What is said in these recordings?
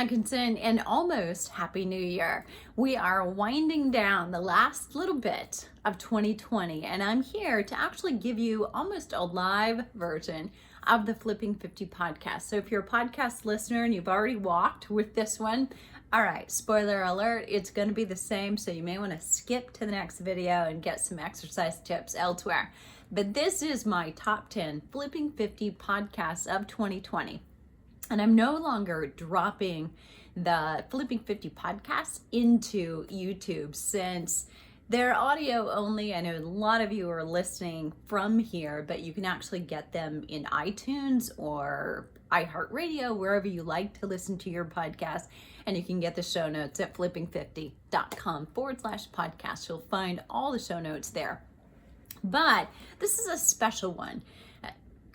Atkinson, and almost Happy New Year. We are winding down the last little bit of 2020, and I'm here to actually give you almost a live version of the Flipping 50 podcast. So if you're a podcast listener and you've already walked with this one, all right, spoiler alert, it's going to be the same, so you may want to skip to the next video and get some exercise tips elsewhere. But this is my top 10 Flipping 50 podcasts of 2020. And I'm no longer dropping the Flipping 50 podcasts into YouTube since they're audio only. I know a lot of you are listening from here, but you can actually get them in iTunes or iHeartRadio, wherever you like to listen to your podcast. And you can get the show notes at flipping50.com/podcast. You'll find all the show notes there. But this is a special one.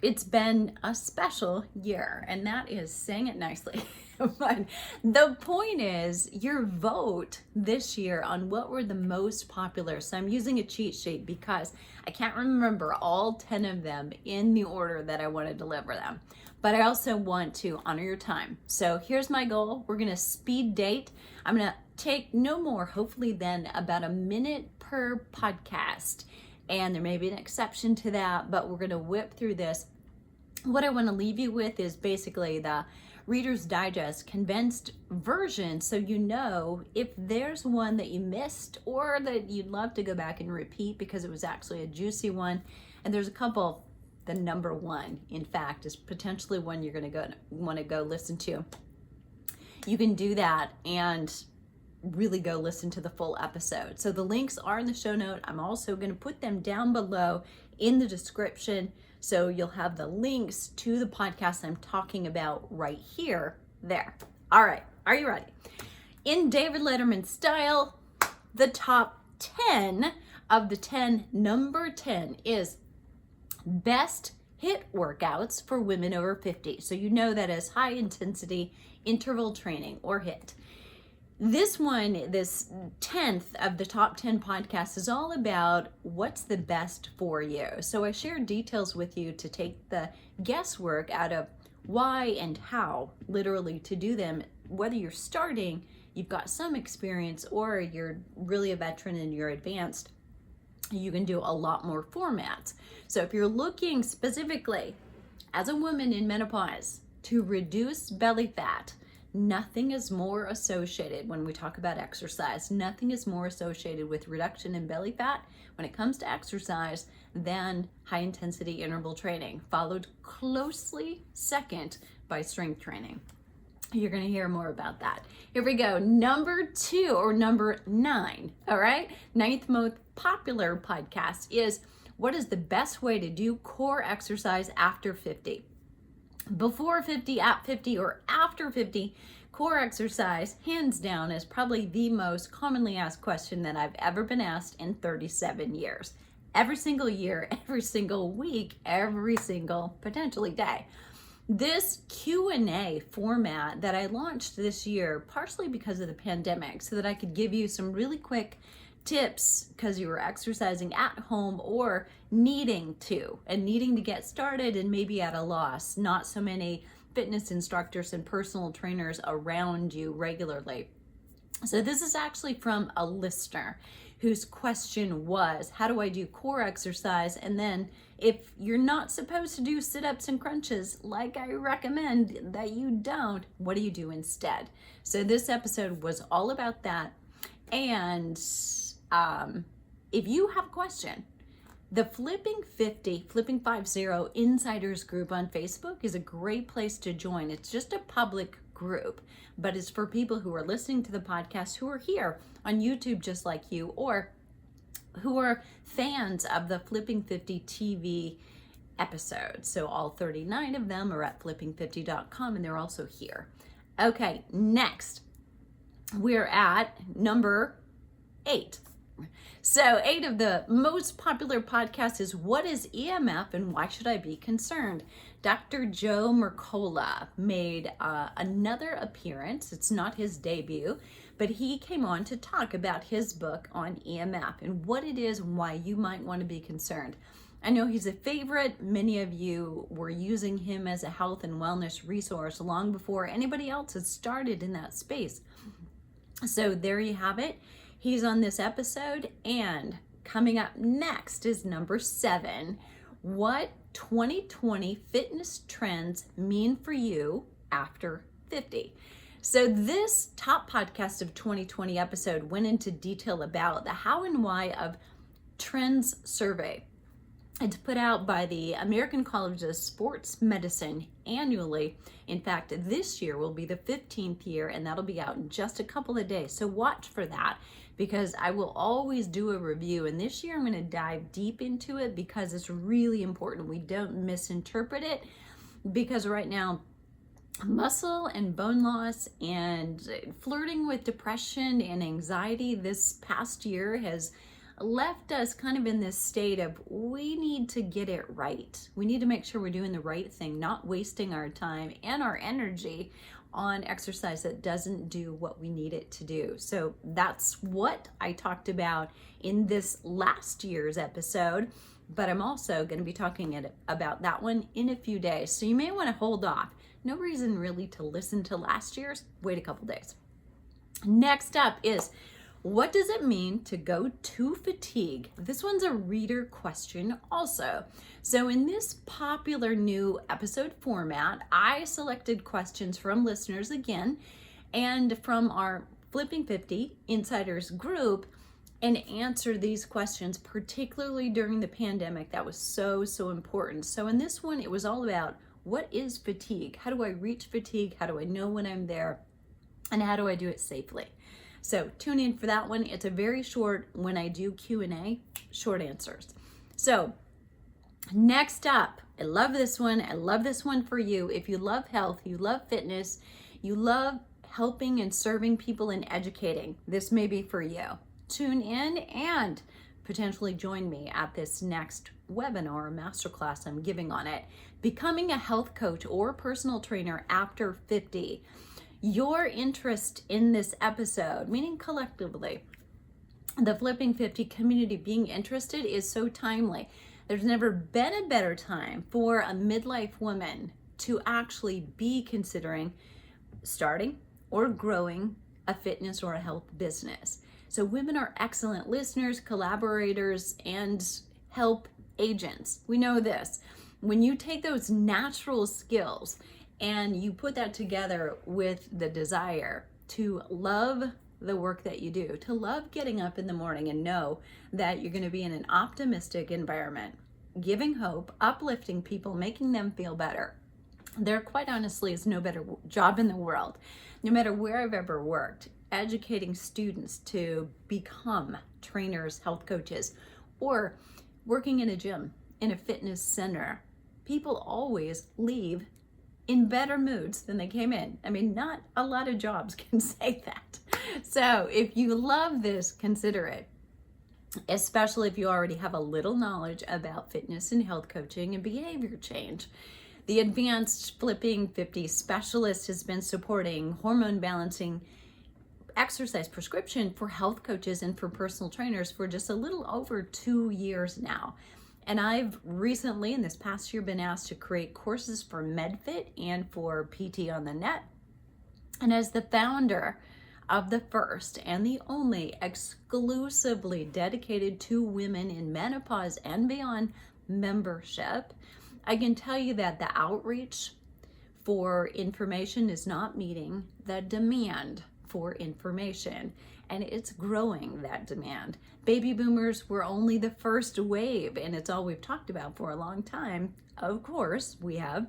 It's been a special year, and that is saying it nicely. But the point is, your vote this year on what were the most popular. So I'm using a cheat sheet because I can't remember all 10 of them in the order that I want to deliver them. But I also want to honor your time. So here's my goal. We're going to speed date. I'm going to take no more, hopefully, than about a minute per podcast. And there may be an exception to that, but we're going to whip through this. What I want to leave you with is basically the Reader's Digest condensed version, so you know if there's one that you missed or that you'd love to go back and repeat because it was actually a juicy one. And there's a couple. The number one, in fact, is potentially one you're going to want to go listen to. You can do that and really go listen to the full episode. So the links are in the show note. I'm also going to put them down below in the description. So you'll have the links to the podcast I'm talking about right here, there. All right, are you ready? In David Letterman style, the top 10 of the 10, number 10 is best HIIT workouts for women over 50. So you know that as high intensity interval training or HIIT. This one, this 10th of the top 10 podcasts is all about what's the best for you. So I share details with you to take the guesswork out of why and how, literally, to do them. Whether you're starting, you've got some experience, or you're really a veteran and you're advanced, you can do a lot more formats. So if you're looking specifically as a woman in menopause to reduce belly fat, nothing is more associated, when we talk about exercise, nothing is more associated with reduction in belly fat when it comes to exercise than high intensity interval training, followed closely second by strength training. You're going to hear more about that. Here we go. Number 2, or number 9. All right. 9th most popular podcast is what is the best way to do core exercise after 50? Before 50, at 50, or after 50, core exercise, hands down, is probably the most commonly asked question that I've ever been asked in 37 years. Every single year, every single week, every single potentially day. This Q&A format that I launched this year, partially because of the pandemic, so that I could give you some really quick tips because you were exercising at home or needing to get started and maybe at a loss. Not so many fitness instructors and personal trainers around you regularly. So this is actually from a listener whose question was, how do I do core exercise? And then if you're not supposed to do sit-ups and crunches, like I recommend that you don't, what do you do instead? So this episode was all about that. And if you have a question, the Flipping 50 Insiders group on Facebook is a great place to join. It's just a public group, but it's for people who are listening to the podcast, who are here on YouTube just like you, or who are fans of the Flipping 50 TV episodes. So all 39 of them are at flipping50.com, and they're also here. Okay, next, we're at number 8. So 8 of the most popular podcasts is What is EMF and Why Should I Be Concerned? Dr. Joe Mercola made another appearance. It's not his debut, but he came on to talk about his book on EMF and what it is and why you might want to be concerned. I know he's a favorite. Many of you were using him as a health and wellness resource long before anybody else had started in that space. So there you have it. He's on this episode, and coming up next is number 7. What 2020 fitness trends mean for you after 50. So this top podcast of 2020 episode went into detail about the how and why of trends survey. It's put out by the American College of Sports Medicine annually. In fact, this year will be the 15th year, and that'll be out in just a couple of days. So watch for that, because I will always do a review. And this year I'm going to dive deep into it because it's really important we don't misinterpret it. Because right now, muscle and bone loss and flirting with depression and anxiety this past year has left us kind of in this state of we need to get it right. We need to make sure we're doing the right thing, not wasting our time and our energy on exercise that doesn't do what we need it to do. So that's what I talked about in this last year's episode, but I'm also going to be talking about that one in a few days. So you may want to hold off. No reason really to listen to last year's. Wait a couple days. Next up is, what does it mean to go to fatigue? This one's a reader question also. So in this popular new episode format, I selected questions from listeners again and from our Flipping 50 Insiders group and answered these questions, particularly during the pandemic. That was so important. So in this one, it was all about, what is fatigue? How do I reach fatigue? How do I know when I'm there? And how do I do it safely? So tune in for that one. It's a very short, when I do Q&A, short answers. So next up, I love this one. I love this one for you. If you love health, you love fitness, you love helping and serving people and educating, this may be for you. Tune in and potentially join me at this next webinar or masterclass I'm giving on it. Becoming a health coach or personal trainer after 50. Your interest in this episode, meaning collectively, the Flipping 50 community being interested, is so timely. There's never been a better time for a midlife woman to actually be considering starting or growing a fitness or a health business. So women are excellent listeners, collaborators, and help agents. We know this. When you take those natural skills and you put that together with the desire to love the work that you do, to love getting up in the morning and know that you're going to be in an optimistic environment, giving hope, uplifting people, making them feel better. There quite honestly is no better job in the world, no matter where I've ever worked, educating students to become trainers, health coaches, or working in a gym, in a fitness center. People always leave in better moods than they came in. I mean, not a lot of jobs can say that. So if you love this, consider it, especially if you already have a little knowledge about fitness and health coaching and behavior change. The Advanced Flipping 50 Specialist has been supporting hormone balancing exercise prescription for health coaches and for personal trainers for just a little over 2 years now. And I've recently, in this past year, been asked to create courses for MedFit and for PT on the Net. And as the founder of the first and the only exclusively dedicated to women in menopause and beyond membership, I can tell you that the outreach for information is not meeting the demand for information, and it's growing, that demand. Baby boomers were only the first wave, and it's all we've talked about for a long time. Of course, we have.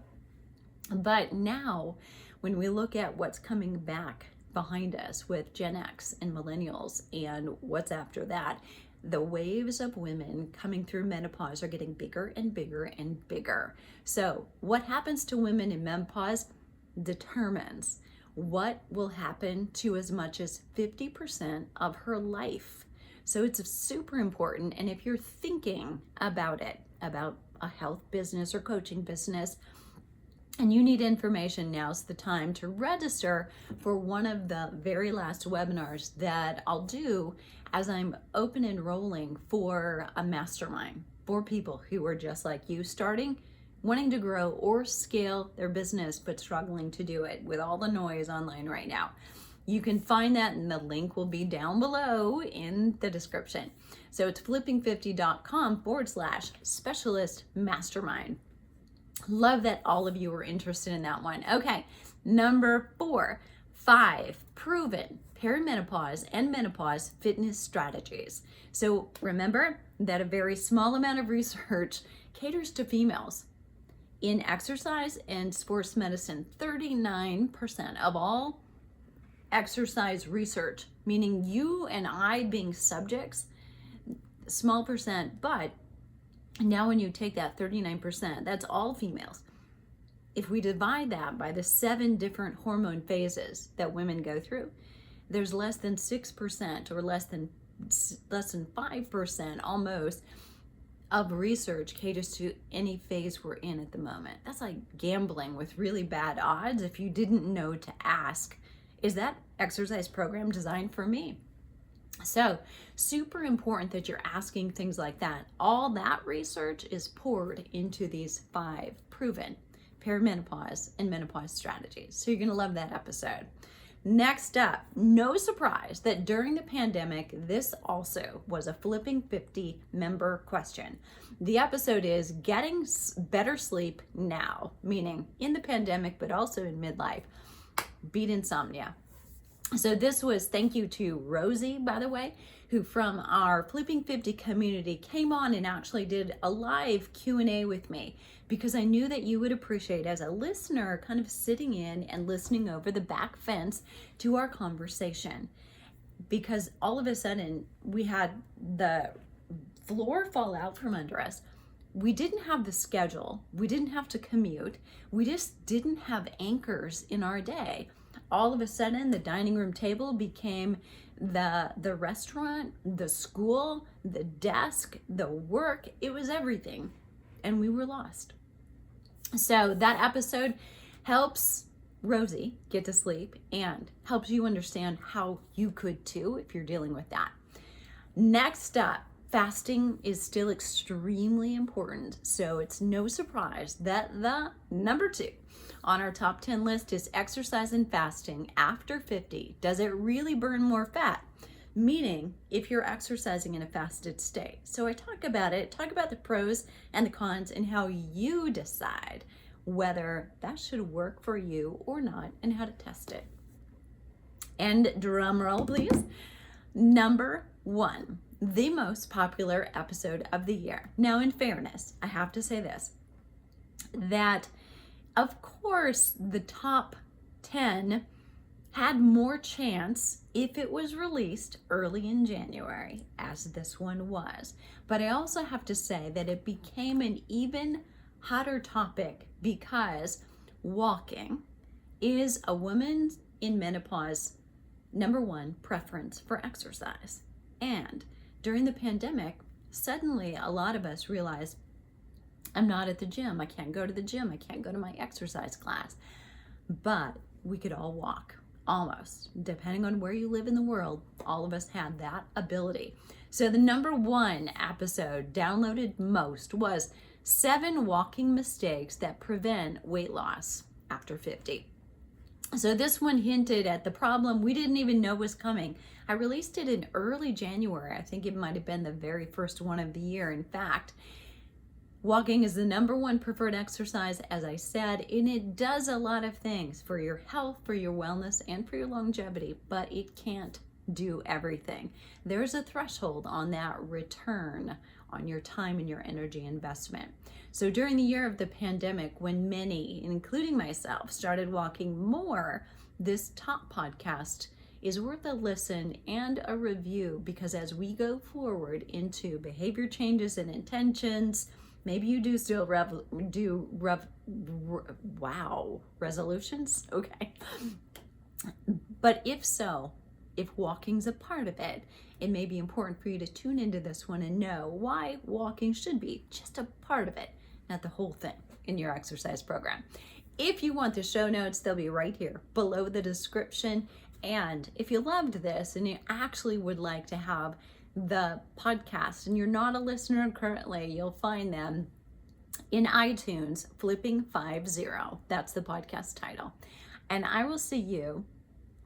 But now, when we look at what's coming back behind us with Gen X and millennials and what's after that, the waves of women coming through menopause are getting bigger and bigger and bigger. So what happens to women in menopause determines what will happen to as much as 50% of her life. So it's super important. And if you're thinking about it, about a health business or coaching business, and you need information, now's the time to register for one of the very last webinars that I'll do as I'm open enrolling for a mastermind. for people who are just like you, starting, wanting to grow or scale their business, but struggling to do it with all the noise online right now. You can find that, and the link will be down below in the description. So it's flipping50.com/specialist mastermind. Love that all of you are interested in that one. Okay, number 4, 5 proven perimenopause and menopause fitness strategies. So remember that a very small amount of research caters to females. In exercise and sports medicine, 39% of all exercise research, meaning you and I being subjects, small percent, but now when you take that 39%, that's all females. If we divide that by the 7 different hormone phases that women go through, there's less than 6% or less than 5% almost of research caters to any phase we're in at the moment. That's like gambling with really bad odds if you didn't know to ask, is that exercise program designed for me? So super important that you're asking things like that. All that research is poured into these 5 proven perimenopause and menopause strategies. So you're going to love that episode. Next up, no surprise that during the pandemic, this also was a Flipping 50 member question. The episode is getting better sleep now, meaning in the pandemic, but also in midlife. Beat insomnia. So this was thank you to Rosie, by the way, who from our Flipping 50 community came on and actually did a live Q&A with me, because I knew that you would appreciate, as a listener, kind of sitting in and listening over the back fence to our conversation. Because all of a sudden we had the floor fall out from under us. We didn't have the schedule. We didn't have to commute. We just didn't have anchors in our day. All of a sudden, the dining room table became the restaurant, the school, the desk, the work. It was everything, and we were lost. So that episode helps Rosie get to sleep and helps you understand how you could too if you're dealing with that. Next up, fasting is still extremely important, so it's no surprise that the number 2 on our top 10 list is exercise and fasting after 50. Does it really burn more fat? Meaning, if you're exercising in a fasted state. So I talk about the pros and the cons and how you decide whether that should work for you or not and how to test it. And drum roll, please. Number 1, the most popular episode of the year. Now, in fairness, I have to say this, that of course, the top 10 had more chance if it was released early in January, as this one was. But I also have to say that it became an even hotter topic because walking is a woman in menopause number 1 preference for exercise. And during the pandemic, suddenly a lot of us realized, I'm not at the gym. I can't go to the gym. I can't go to my exercise class. But we could all walk, almost. Depending on where you live in the world, all of us had that ability. So the number 1 episode downloaded most was 7 walking mistakes that prevent weight loss after 50. So this one hinted at the problem we didn't even know was coming. I released it in early January. I think it might have been the very first one of the year. In fact, walking is the number 1 preferred exercise, as I said, and it does a lot of things for your health, for your wellness, and for your longevity, but it can't do everything. There's a threshold on that return on your time and your energy investment. So during the year of the pandemic, when many, including myself, started walking more, this top podcast is worth a listen and a review, because as we go forward into behavior changes and intentions, maybe you do still resolutions, okay. But if so, if walking's a part of it, it may be important for you to tune into this one and know why walking should be just a part of it, not the whole thing in your exercise program. If you want the show notes, they'll be right here below the description. And if you loved this and you actually would like to have the podcast and you're not a listener currently, you'll find them in iTunes, Flipping 50. That's the podcast title. And I will see you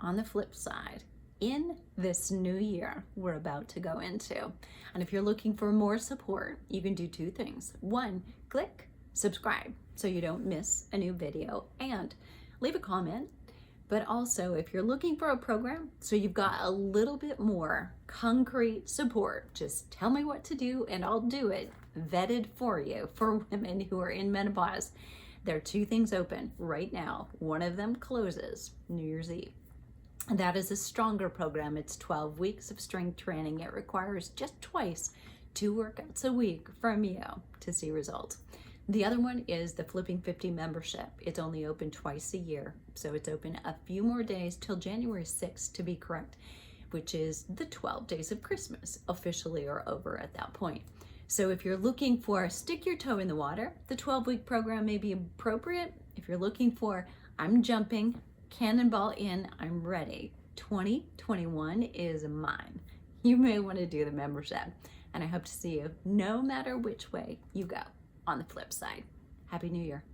on the flip side in this new year we're about to go into. And if you're looking for more support, you can do two things. One, click subscribe so you don't miss a new video, and leave a comment. But also, if you're looking for a program so you've got a little bit more concrete support, just tell me what to do and I'll do it, vetted for you, for women who are in menopause. There are two things open right now. One of them closes New Year's Eve. And that is a stronger program. It's 12 weeks of strength training. It requires just twice 2 workouts a week from you to see results. The other one is the Flipping 50 membership. It's only open twice a year, so it's open a few more days till January 6th to be correct, which is the 12 days of Christmas officially are over at that point. So if you're looking for stick your toe in the water, the 12-week program may be appropriate. If you're looking for I'm jumping, cannonball in, I'm ready, 2021 is mine, you may want to do the membership. And I hope to see you no matter which way you go on the flip side. Happy New Year.